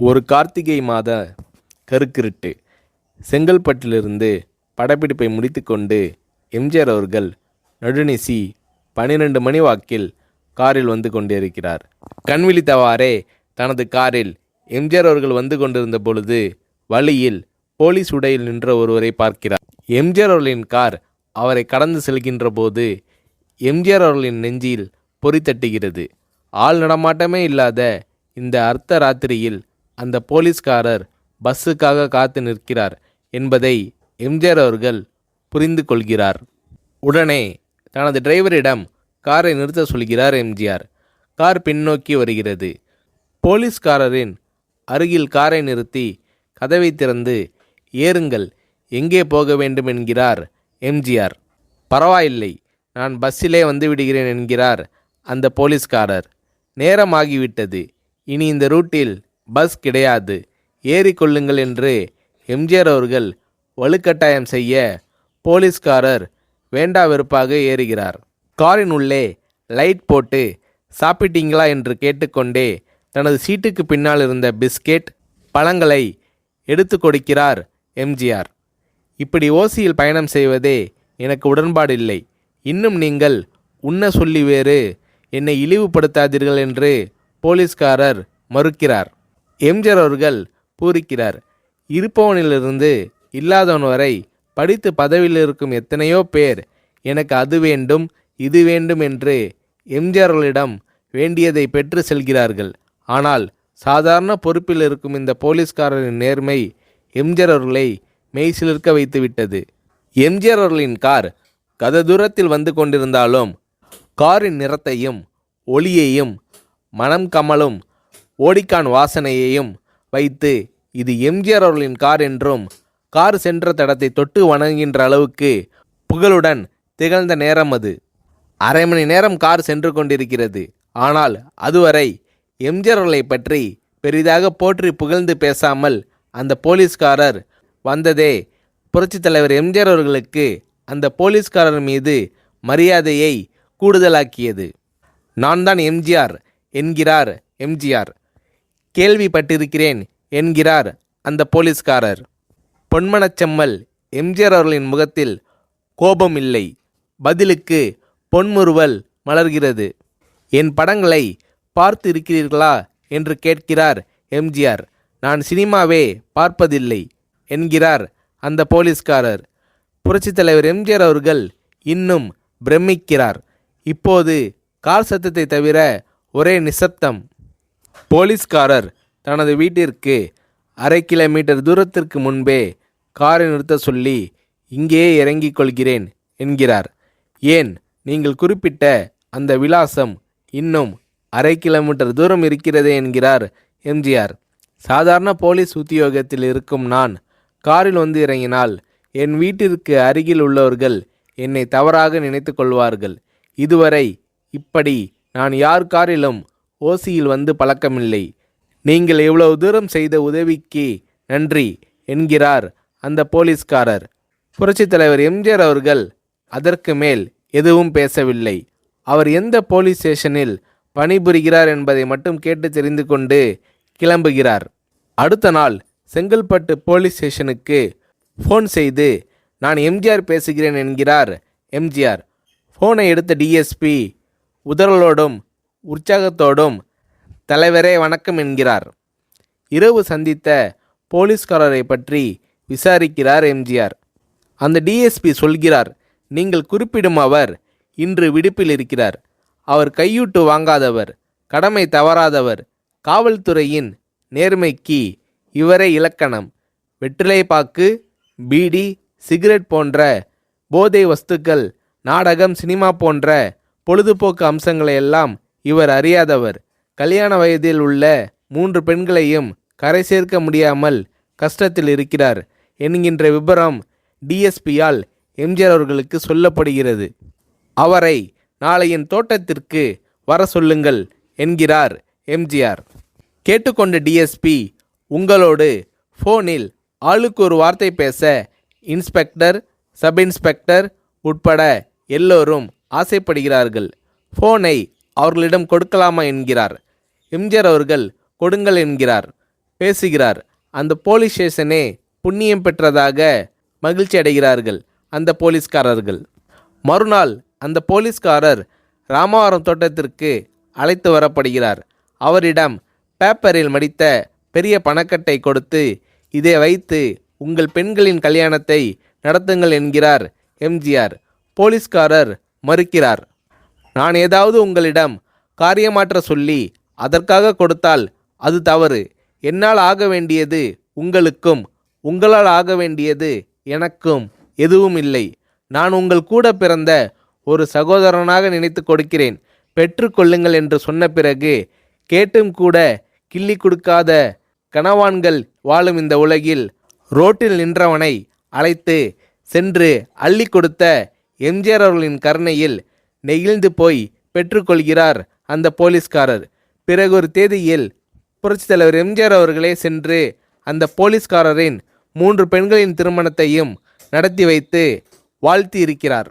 ஒரு கார்த்திகை மாத கருக்கிருட்டு. செங்கல்பட்டிலிருந்து படப்பிடிப்பை முடித்துக்கொண்டு எம்ஜிஆர் அவர்கள் நடுநிசி 12 மணி வாக்கில் காரில் வந்து கொண்டிருக்கிறார். கண் விழித்தவாறே தனது காரில் எம்ஜிஆர் அவர்கள் வந்து கொண்டிருந்த பொழுது வழியில் போலீஸ் உடையில் நின்ற ஒருவரை பார்க்கிறார். எம்ஜிஆர் அவர்களின் கார் அவரை கடந்து செல்கின்ற போது எம்ஜிஆர் அவர்களின் நெஞ்சில் பொறி தட்டுகிறது. ஆள் நடமாட்டமே இல்லாத இந்த அர்த்த ராத்திரியில் அந்த போலீஸ்காரர் பஸ்ஸுக்காக காத்து நிற்கிறார் என்பதை எம்ஜிஆர் அவர்கள் புரிந்து கொள்கிறார். உடனே தனது டிரைவரிடம் காரை நிறுத்த சொல்கிறார் எம்ஜிஆர். கார் பின்னோக்கி வருகிறது. போலீஸ்காரரின் அருகில் காரை நிறுத்தி கதவை திறந்து ஏறுங்கள், எங்கே போக வேண்டும் என்கிறார் எம்ஜிஆர். பரவாயில்லை, நான் பஸ்ஸிலே வந்து விடுகிறேன் என்கிறார் அந்த போலீஸ்காரர். நேரமாகிவிட்டது, இனி இந்த ரூட்டில் பஸ் கிடையாது, ஏறிக்கொள்ளுங்கள் என்று எம்ஜிஆர் அவர்கள் வலுக்கட்டாயம் செய்ய போலீஸ்காரர் வேண்டா வெறுப்பாக ஏறுகிறார். காரின் உள்ளே லைட் போட்டு சாப்பிட்டீங்களா என்று கேட்டுக்கொண்டே தனது சீட்டுக்கு பின்னால் இருந்த பிஸ்கெட் பழங்களை எடுத்து கொடுக்கிறார் எம்ஜிஆர். இப்படி ஓசியில் பயணம் செய்வதே எனக்கு உடன்பாடில்லை. இன்னும் நீங்கள் உண்ண சொல்லி வேறு என்னை இழிவுபடுத்தாதீர்கள் என்று போலீஸ்காரர் மறுக்கிறார். எம்ஜிஆர் அவர்கள் பூரிக்கிறார். இருப்பவனிலிருந்து இல்லாதவன் வரை படித்து பதவியில் இருக்கும் எத்தனையோ பேர் எனக்கு அது வேண்டும் இது வேண்டும் என்று எம்ஜிஆர் அவர்களிடம் வேண்டியதை பெற்று செல்கிறார்கள். ஆனால் சாதாரண பொறுப்பில் இருக்கும் இந்த போலீஸ்காரரின் நேர்மை எம்ஜிஆர் அவர்களை மெய்சிலிர்க்க வைத்துவிட்டது. எம்ஜிஆர் அவர்களின் கார் கத தூரத்தில் வந்து கொண்டிருந்தாலும் காரின் நிறத்தையும் ஒளியையும் மனம் கமலும் ஓடிக்கான் வாசனையையும் வைத்து இது எம்ஜிஆர் அவர்களின் கார் என்றும் கார் சென்ற தடத்தை தொட்டு வணங்குகின்ற அளவுக்கு புகழுடன் திகழ்ந்த நேரம் அது. அரை மணி நேரம் கார் சென்று கொண்டிருக்கிறது. ஆனால் அதுவரை எம்ஜிஆர் அவர்களை பற்றி பெரிதாக போற்றி புகழ்ந்து பேசாமல் அந்த போலீஸ்காரர் வந்ததே புரட்சித் தலைவர் எம்ஜிஆர் அவர்களுக்கு அந்த போலீஸ்காரர் மீது மரியாதையை கூடுதலாக்கியது. நான் தான் எம்ஜிஆர் என்கிறார் எம்ஜிஆர். கேள்விப்பட்டிருக்கிறேன் என்கிறார் அந்த போலீஸ்காரர். பொன்மனச்செம்மல் எம்ஜிஆர் அவர்களின் முகத்தில் கோபம் இல்லை, பதிலுக்கு பொன்முறுவல் மலர்கிறது. என் படங்களை பார்த்து இருக்கிறீர்களா என்று கேட்கிறார் எம்ஜிஆர். நான் சினிமாவே பார்ப்பதில்லை என்கிறார் அந்த போலீஸ்காரர். புரட்சித் தலைவர் எம்ஜிஆர் அவர்கள் இன்னும் பிரமிக்கிறார். இப்போது கார் சத்தத்தை தவிர ஒரே நிசப்தம். போலீஸ்காரர் தனது வீட்டிற்கு 1/2 கிலோமீட்டர் தூரத்திற்கு முன்பே காரை நிறுத்த சொல்லி இங்கேயே இறங்கிக் கொள்கிறேன் என்கிறார். ஏன், நீங்கள் குறிப்பிட்ட அந்த விலாசம் இன்னும் 1/2 கிலோமீட்டர் தூரம் இருக்கிறதே என்கிறார் எம்ஜிஆர். சாதாரண போலீஸ் உத்தியோகத்தில் இருக்கும் நான் காரில் வந்து இறங்கினால் என் வீட்டிற்கு அருகில் உள்ளவர்கள் என்னை தவறாக நினைத்து கொள்வார்கள். இதுவரை இப்படி நான் யார் காரிலும் ஓசியில் வந்து பழக்கமில்லை. நீங்கள் இவ்வளவு தூரம் செய்த உதவிக்கு நன்றி என்கிறார் அந்த போலீஸ்காரர். புரட்சித் தலைவர் எம்ஜிஆர் அவர்கள் அதற்கு மேல் எதுவும் பேசவில்லை. அவர் எந்த போலீஸ் ஸ்டேஷனில் பணிபுரிகிறார் என்பதை மட்டும் கேட்டு தெரிந்து கொண்டு கிளம்புகிறார். அடுத்த நாள் செங்கல்பட்டு போலீஸ் ஸ்டேஷனுக்கு ஃபோன் செய்து நான் எம்ஜிஆர் பேசுகிறேன் என்கிறார் எம்ஜிஆர். ஃபோனை எடுத்த டிஎஸ்பி உதறலோடும் உற்சாகத்தோடும் தலைவரே வணக்கம் என்கிறார். இரவு சந்தித்த போலீஸ்காரரை பற்றி விசாரிக்கிறார் எம்ஜிஆர். அந்த டிஎஸ்பி சொல்கிறார், நீங்கள் குறிப்பிடும் அவர் இன்று விடுப்பில் இருக்கிறார். அவர் கையூட்டு வாங்காதவர், கடமை தவறாதவர், காவல்துறையின் நேர்மைக்கு இவரே இலக்கணம். வெற்றிலை பாக்கு, பீடி, சிகரெட் போன்ற போதை வஸ்துக்கள், நாடகம், சினிமா போன்ற பொழுதுபோக்கு அம்சங்களையெல்லாம் இவர் அறியாதவர். கல்யாண வயதில் உள்ள 3 பெண்களையும் கரை சேர்க்க முடியாமல் கஷ்டத்தில் இருக்கிறார் என்கின்ற விபரம் டிஎஸ்பியால் எம்ஜிஆர் அவர்களுக்கு சொல்லப்படுகிறது. அவரை நாளை என் தோட்டத்திற்கு வர சொல்லுங்கள் என்கிறார் எம்ஜிஆர். கேட்டுக்கொண்ட டிஎஸ்பி உங்களோடு ஃபோனில் ஆளுக்கு ஒரு வார்த்தை பேச இன்ஸ்பெக்டர், சப் இன்ஸ்பெக்டர் உட்பட எல்லோரும் ஆசைப்படுகிறார்கள். ஃபோனை அவர்களிடம் கொடுக்கலாமா என்கிறார். எம்ஜிஆர் அவர்கள் கொடுங்கள் என்கிறார். பேசுகிறார். அந்த போலீஸ் ஸ்டேஷனே புண்ணியம் பெற்றதாக மகிழ்ச்சி அடைகிறார்கள் அந்த போலீஸ்காரர்கள். மறுநாள் அந்த போலீஸ்காரர் ராமவரம் தோட்டத்திற்கு அழைத்து வரப்படுகிறார். அவரிடம் பேப்பரில் மடித்த பெரிய பணக்கட்டை கொடுத்து, இதை வைத்து உங்கள் பெண்களின் கல்யாணத்தை நடத்துங்கள் என்கிறார் எம்ஜிஆர். போலீஸ்காரர் மறுக்கிறார். நான் ஏதாவது உங்களிடம் காரியமாற்ற சொல்லி அதற்காக கொடுத்தால் அது தவறு. என்னால் ஆக வேண்டியது உங்களுக்கும், உங்களால் ஆக வேண்டியது எனக்கும் எதுவும் இல்லை. நான் உங்கள் கூட பிறந்த ஒரு சகோதரனாக நினைத்து கொடுக்கிறேன், பெற்றுக்கொள்ளுங்கள் என்று சொன்ன பிறகு கேட்டும் கூட கிள்ளி கொடுக்காத கனவான்கள் வாழும் இந்த உலகில் ரோட்டில் நின்றவனை அழைத்து சென்று அள்ளி கொடுத்த எம்ஜிஆர் அவர்களின் கருணையில் நெகிழ்ந்து போய் பெற்றுக்கொள்கிறார் அந்த போலீஸ்காரர். பிறகு ஒரு தேதியில் புரட்சித் தலைவர் எம்ஜிஆர் அவர்களே சென்று அந்த போலீஸ்காரரின் 3 பெண்களின் திருமணத்தையும் நடத்தி வைத்து வாழ்த்தி இருக்கிறார்.